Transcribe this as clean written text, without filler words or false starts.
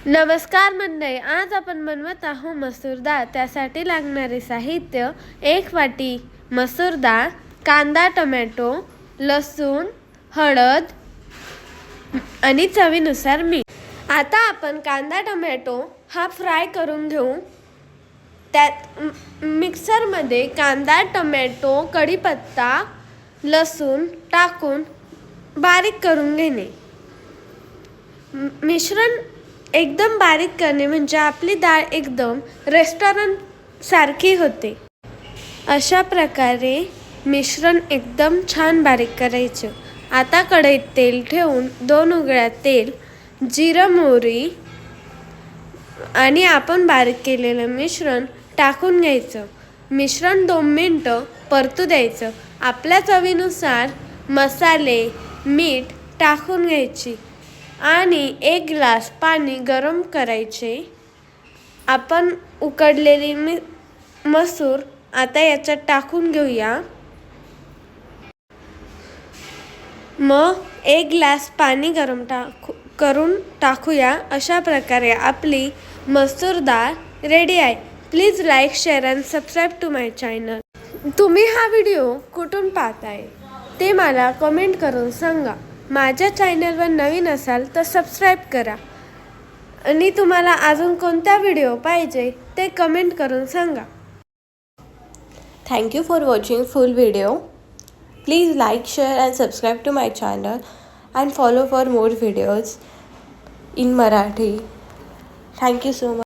नमस्कार मंडळी, आज आपण बनवत आहोत मसूर डाळ. त्यासाठी लागणारे साहित्य: 1 वाटी मसूर डाळ, कांदा, टोमॅटो, लसूण, हळद आणि चवीनुसार मीठ. आता आपण कांदा टोमॅटो हा फ्राय करून घेऊ. त्यात मिक्सरमध्ये कांदा, टोमॅटो, कढीपत्ता, लसूण टाकून बारीक करून घेणे. मिश्रण एकदम बारीक करणे म्हणजे आपली डाळ एकदम रेस्टॉरंट सारखी होते. अशा प्रकारे मिश्रण एकदम छान बारीक करायचं. आता कढईत तेल ठेवून 2 उकळ्या तेल, जिरं, मोहरी आणि आपण बारीक केलेलं मिश्रण टाकून घ्यायचं. मिश्रण 2 मिनिटं परतू द्यायचं. आपल्या चवीनुसार मसाले, मीठ टाकून घ्यायची आणि 1 ग्लास पाणी गरम करायचे. आपण उकडलेली मसूर आता याच्यात टाकून घेऊया. मग 1 ग्लास पाणी गरम करून टाकूया. अशा प्रकारे आपली मसूर डाळ रेडी आहे. Please like, share and subscribe to my channel. तुम्ही हा व्हिडिओ कुठून पाहताय ते मला कमेंट करून सांगा. माझ्या चॅनलवर नवीन असाल तर सबस्क्राईब करा आणि तुम्हाला अजून कोणता व्हिडिओ पाहिजे ते कमेंट करून सांगा. Thank you for watching full video. Please like, share and subscribe to my channel and follow for more videos in Marathi. Thank you so much.